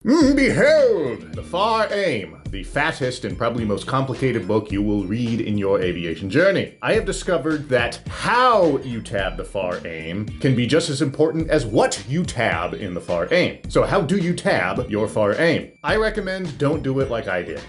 Behold! The Far Aim, the fattest and probably most complicated book you will read in your aviation journey. I have discovered that how you tab the Far Aim can be just as important as what you tab in the Far Aim. So how do you tab your Far Aim? I recommend don't do it like I did.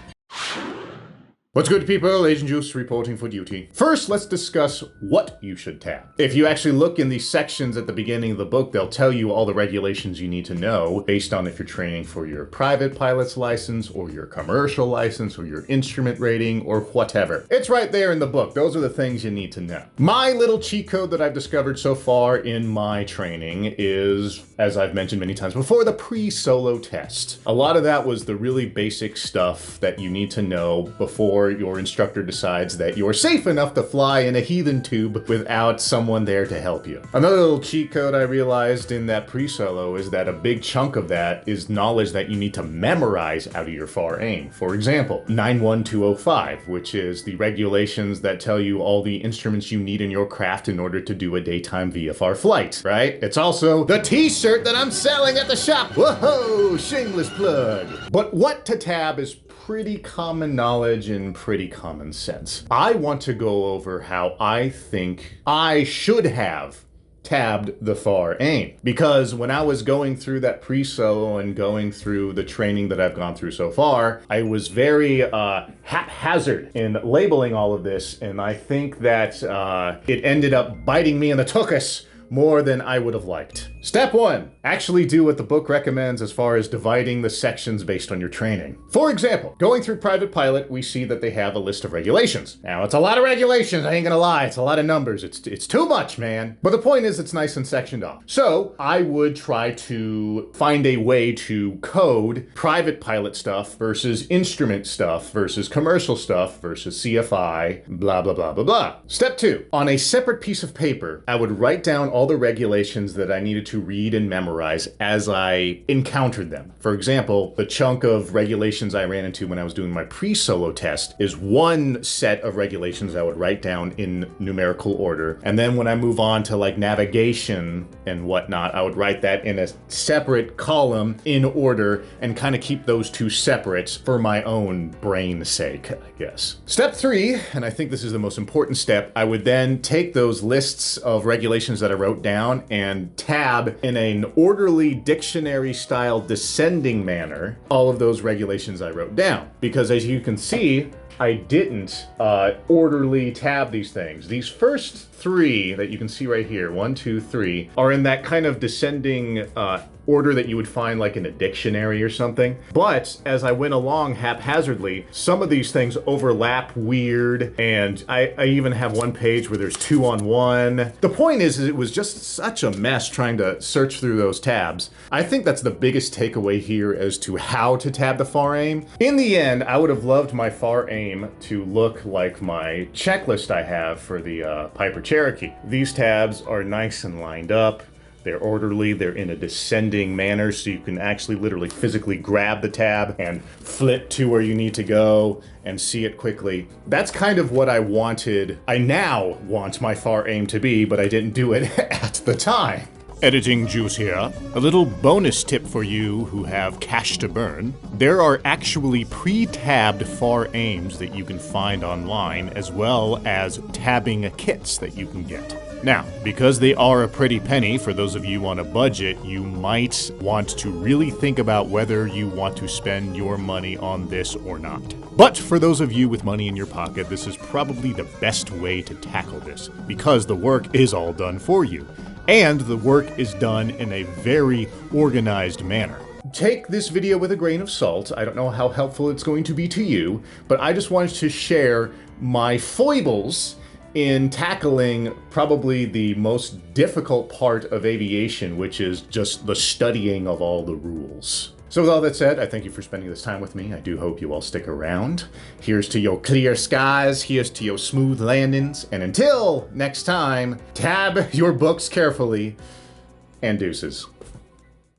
What's good, people? Agent Juice reporting for duty. First, let's discuss what you should tab. If you actually look in these sections at the beginning of the book, they'll tell you all the regulations you need to know based on if you're training for your private pilot's license or your commercial license or your instrument rating or whatever. It's right there in the book. Those are the things you need to know. My little cheat code that I've discovered so far in my training is, as I've mentioned many times before, the pre-solo test. A lot of that was the really basic stuff that you need to know before your instructor decides that you're safe enough to fly in a heathen tube without someone there to help you. Another little cheat code I realized in that pre-solo is that a big chunk of that is knowledge that you need to memorize out of your Far Aim. For example, 91205, which is the regulations that tell you all the instruments you need in your craft in order to do a daytime VFR flight, right? It's also the t-shirt that I'm selling at the shop. Whoa, shameless plug. But what to tab is pretty common knowledge and pretty common sense. I want to go over how I think I should have tabbed the Far Aim. Because when I was going through that pre-solo and going through the training that I've gone through so far, I was very haphazard in labeling all of this, and I think that it ended up biting me in the tuchas more than I would have liked. Step 1. Actually do what the book recommends as far as dividing the sections based on your training. For example, going through Private Pilot, we see that they have a list of regulations. Now, it's a lot of regulations, I ain't gonna lie, it's a lot of numbers, it's too much, man. But the point is, it's nice and sectioned off. So, I would try to find a way to code Private Pilot stuff versus instrument stuff versus commercial stuff versus CFI, blah, blah, blah, blah, blah. Step 2. On a separate piece of paper, I would write down all the regulations that I needed to read and memorize as I encountered them. For example, the chunk of regulations I ran into when I was doing my pre-solo test is one set of regulations I would write down in numerical order. And then when I move on to like navigation and whatnot, I would write that in a separate column in order and kind of keep those two separate for my own brain's sake, I guess. Step 3, and I think this is the most important step, I would then take those lists of regulations that I wrote down and tab in an orderly dictionary style descending manner all of those regulations I wrote down. Because as you can see, I didn't orderly tab these things. These first 3 that you can see right here, 1, 2, 3, are in that kind of descending order that you would find like in a dictionary or something. But as I went along haphazardly, some of these things overlap weird, and I even have one page where there's 2 on 1. The point is it was just such a mess trying to search through those tabs. I think that's the biggest takeaway here as to how to tab the Far Aim. In the end, I would have loved my Far Aim to look like my checklist I have for the Piper Cherokee. These tabs are nice and lined up. They're orderly, they're in a descending manner, so you can actually literally physically grab the tab and flip to where you need to go and see it quickly. That's kind of what I wanted. I now want my Far Aim to be, but I didn't do it at the time. Editing Juice here. A little bonus tip for you who have cash to burn. There are actually pre-tabbed Far Aims that you can find online, as well as tabbing kits that you can get. Now, because they are a pretty penny, for those of you on a budget, you might want to really think about whether you want to spend your money on this or not. But for those of you with money in your pocket, this is probably the best way to tackle this, because the work is all done for you. And the work is done in a very organized manner. Take this video with a grain of salt. I don't know how helpful it's going to be to you, but I just wanted to share my foibles in tackling probably the most difficult part of aviation, which is just the studying of all the rules. So with all that said, I thank you for spending this time with me. I do hope you all stick around. Here's to your clear skies, here's to your smooth landings, and until next time, tab your books carefully, and deuces.